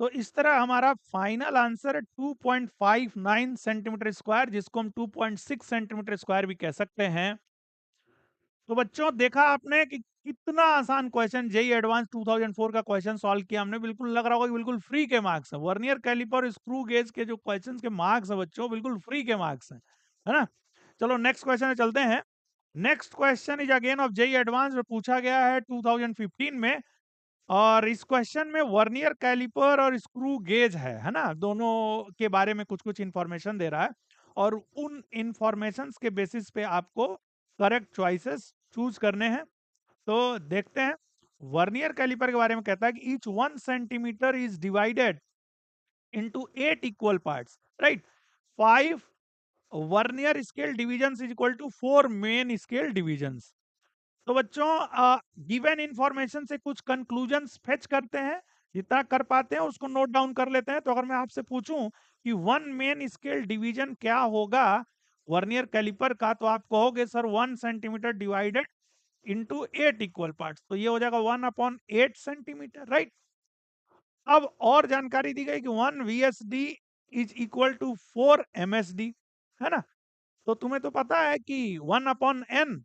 तो इस तरह हमारा फाइनल आंसर है 2.59 सेंटीमीटर स्क्वायर, जिसको हम 2.6 सेंटीमीटर स्क्वायर भी कह सकते हैं। तो बच्चों देखा आपने कि कितना आसान क्वेश्चन, जेई एडवांस 2004 का क्वेश्चन सॉल्व किया हमने। बिल्कुल लग रहा होगा कि बिल्कुल फ्री के मार्क्स है। वर्नियर कैलिपर और स्क्रू गेज के जो क्वेश्चंस के मार्क्स है बच्चों, बिल्कुल फ्री के मार्क्स हैं, है ना। चलो नेक्स्ट क्वेश्चन में चलते हैं। Next question is again of JEE advance, जो पूछा गया है 2015 में। और इस क्वेश्चन में वर्नियर कैलिपर और स्क्रू गेज है ना, दोनों के बारे में कुछ कुछ इंफॉर्मेशन दे रहा है, और उन इंफॉर्मेशन के बेसिस पे आपको करेक्ट चॉइसेस चूज करने हैं। तो देखते हैं। वर्नियर कैलिपर के बारे में कहता है कि each 1 centimetre is divided into 8 equal parts, right. 5 vernier scale division is equal to 4 main scale division. तो बच्चों गिवन इंफॉर्मेशन से कुछ कंक्लूजन्स फेच करते हैं, जितना कर पाते हैं उसको नोट डाउन कर लेते हैं। तो अगर मैं आपसे पूछूं कि वन मेन स्केल डिवीजन क्या होगा वर्नियर कैलिपर का, तो आप कहोगे sir 1 centimetre divided into 8 equal parts, तो ये हो जाएगा 1/8 सेंटीमीटर, राइट। अब और जानकारी दी गई कि 1 VSD is equal to 4 MSD, है ना। तो तुम्हें तो पता है कि 1/n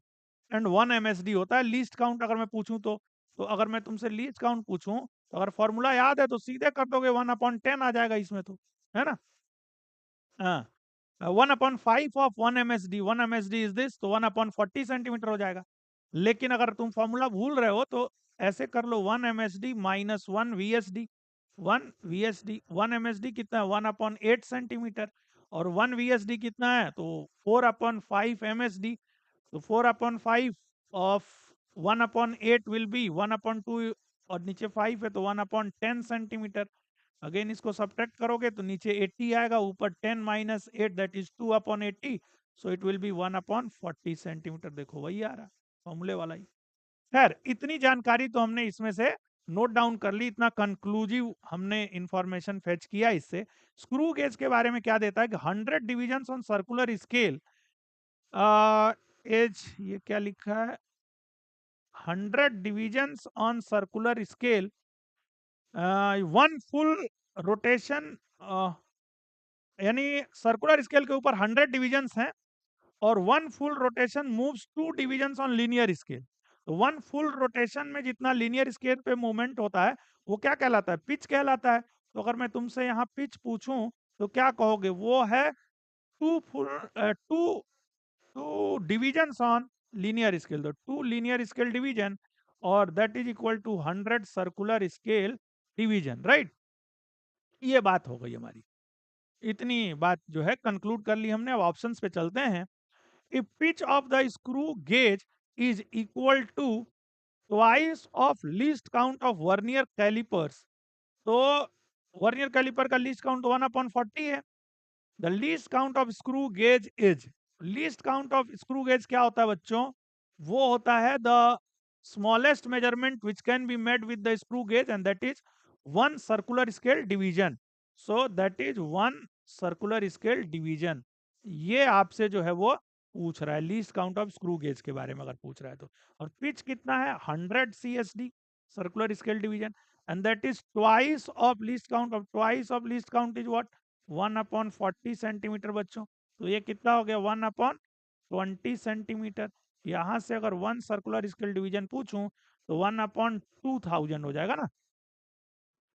एंड 1 MSD होता है लीस्ट काउंट, अगर मैं पूछूं तो अगर मैं तुमसे लीस्ट काउंट पूछूं, तो अगर फॉर्मूला याद है तो सीधे कर दोगे, 1/10 आ जाएगा इसमें तो, है ना। हाँ, 1/5 of 1 MSD, 1 MSD is this, तो 1/40 सेंटीमीटर हो जाएगा। लेकिन अगर तुम फॉर्मूला भूल रहे हो तो ऐसे कर लो, 1 MSD minus 1 VSD। 1 VSD 1 MSD कितना है, 1/8 सेंटीमीटर, और 1 VSD कितना है, तो 4/5 MSD। तो 4/5 ऑफ 1/8 विल बी 1/2, और नीचे 5 है तो 1/10 सेंटीमीटर। अगेन इसको सब्ट्रैक्ट करोगे तो नीचे 80 आएगा, ऊपर 10 minus 8 that is 2/80, so it will be 1/40 centimetre. देखो वही आ रहा, फॉर्मूले वाला ही। खैर इतनी जानकारी तो हमने इसमें से नोट डाउन कर ली, इतना कंक्लूसिव हमने इंफॉर्मेशन फेच किया इससे। स्क्रू गेज के बारे में क्या देता है कि 100 division on circular scale as, ये क्या लिखा है, 100 divisions on circular scale, one full rotation, यानी सर्कुलर स्केल के ऊपर 100 डिविजन्स हैं, और one full rotation moves 2 divisions on linear scale. तो वन फुल रोटेशन में जितना लीनियर स्केल पे मूवमेंट होता है वो क्या कहलाता है, पिच कहलाता है। तो अगर मैं तुमसे यहाँ पिच पूछूं तो क्या कहोगे, वो है two two divisions on linear scale, तो 2 लीनियर स्केल डिवीजन, और that is equal to 100 circular scale division, right. ये बात हो गई हमारी, इतनी बात जो है कंक्लूड कर ली हमने। अब ऑप्शंस पे चलते हैं। If pitch of the screw gauge is equal to twice of least count of vernier callipers, तो वर्नियर कैलिपर का लीस्ट काउंट 1/40 है। The least count of screw gauge is, least count of screw gauge क्या होता है बच्चों, वो होता है the smallest measurement which can be made with the screw gauge, and that is 1 circular scale division. So that is 1 circular scale division. ये आपसे जो है वो पूछ रहा है, least count of screw gauge के बारे में अगर पूछ रहा है तो। और पिच कितना है, 100 CSD, circular scale division, and that is twice of least count of, twice of least count is what, 1/40 centimetre बच्चों। तो ये कितना हो गया, 1/20 सेंटीमीटर। यहां से अगर 1 सर्कुलर स्केल डिवीजन पूछूं तो 1/2000 हो जाएगा ना,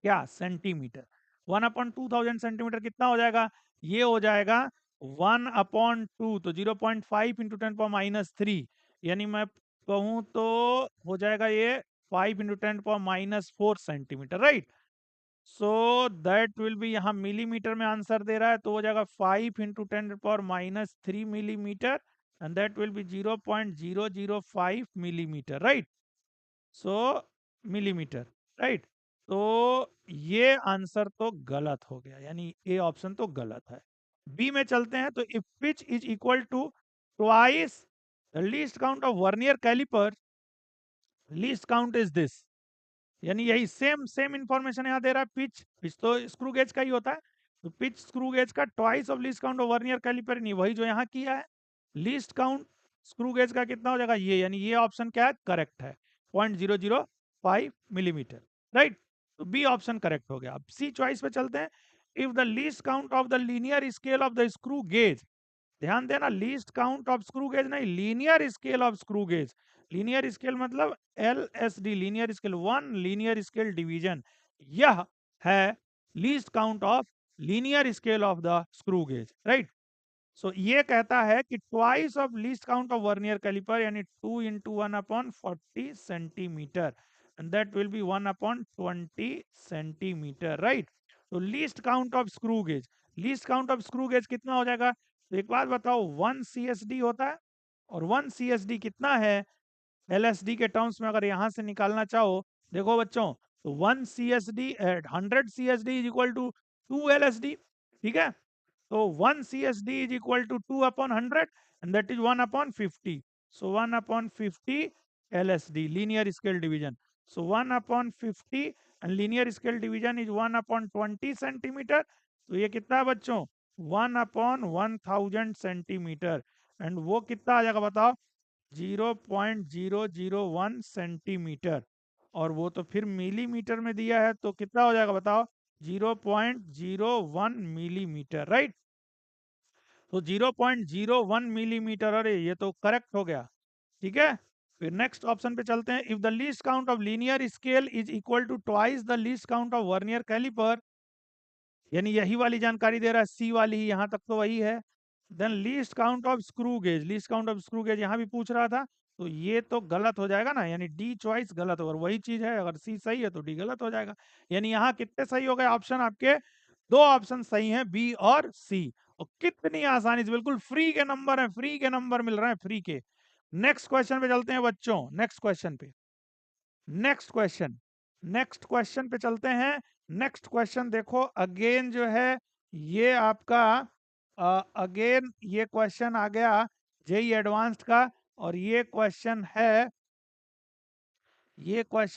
क्या सेंटीमीटर। 1/2000 कितना हो जाएगा, ये हो जाएगा 1/2, तो 0.5 इंटू 10⁻³ यानी मैं कहूं तो हो जाएगा ये 5 into 10⁻⁴ centimetre, right. So that will B, यहाँ मिलीमीटर में आंसर दे रहा है तो हो जाएगा 5 into 10⁻³ millimetre, and that will B 0.005 millimetre, right. So millimetre, right. तो ये आंसर तो गलत हो गया, यानी ए ऑप्शन तो गलत है। बी में चलते हैं। तो if pitch is equal to twice the least count of vernier calliper, least count is this, यानी यही सेम सेम इंफॉर्मेशन यहाँ दे रहा है। पिच पिच तो स्क्रू गेज का ही होता है, तो पिच स्क्रू गेज का twice of least count of vernier calliper, नहीं वही जो यहाँ किया है। लीस्ट काउंट स्क्रू गेज का कितना हो जाएगा ये, यानी ये ऑप्शन क्या है, करेक्ट है, 0.005 मिलीमीटर, राइट। तो बी ऑप्शन करेक्ट हो गया। अब सी चॉइस पे चलते हैं। If the least count of the linear scale of the screw gauge, ध्यान देना, least count of screw gauge नहीं, linear scale of screw gauge. Linear scale मतलब LSD, linear scale, one linear scale division. यह है least count of linear scale of the screw gauge, right. So ये कहता है कि twice of least count of vernier caliper, यानी 2 into 1/40 centimetre, and that will be 1/20 centimetre, right. तो least count of screw gauge, least count of screw gauge कितना हो जाएगा? तो एक बात बताओ, 1 CSD होता है, और 1 CSD कितना है LSD के टर्म्स में? अगर यहां से निकालना चाहो, देखो बच्चों, तो 1 CSD 100 CSD is equal to 2 LSD, ठीक है। So 1 CSD is equal to 2 upon 100, and that is 1 upon 50. So 1 upon 50 LSD, linear scale division. So 1 upon 50 and linear scale division is 1 upon 20 centimeter. तो ये कितना है बच्चों? 1 upon 1000 centimetre, and वो कितना आ जाएगा बताओ? 0.001 सेंटीमीटर, और वो तो फिर मिलीमीटर में दिया है, तो कितना हो जाएगा बताओ? 0.01 मिलीमीटर, राइट। तो 0.01 मिलीमीटर, अरे ये तो करेक्ट हो गया, ठीक है। फिर नेक्स्ट ऑप्शन पे चलते हैं। If the least count of linear scale is equal to twice the least count of vernier caliper, यानी यही वाली जानकारी दे रहा है, सी वाली ही, यहां तक तो वही है। Then least count of screw gauge, least count of screw gauge यहां भी पूछ रहा था, तो ये तो गलत हो जाएगा ना, यानी डी चॉइस गलत होगा, वही चीज है, अगर सी सही है तो डी गलत हो जाएगा। यानी यहाँ कितने सही हो गए ऑप्शन आपके? दो ऑप्शन सही हैं, बी और सी। और कितनी आसानी से, बिल्कुल फ्री के नंबर है, फ्री के नंबर मिल रहे हैं, फ्री के। नेक्स्ट क्वेश्चन पे चलते हैं बच्चों, नेक्स्ट क्वेश्चन पे, नेक्स्ट क्वेश्चन, नेक्स्ट क्वेश्चन पे चलते हैं। नेक्स्ट क्वेश्चन देखो, अगेन जो है ये आपका अगेन ये क्वेश्चन आ गया जेई एडवांस्ड का, और ये क्वेश्चन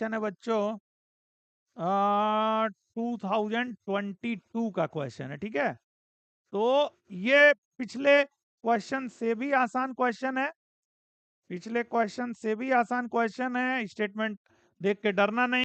है बच्चों 2022 का क्वेश्चन है, ठीक है। तो ये पिछले क्वेश्चन से भी आसान क्वेश्चन है, पिछले क्वेश्चन से भी आसान क्वेश्चन है, स्टेटमेंट देख के डरना नहीं।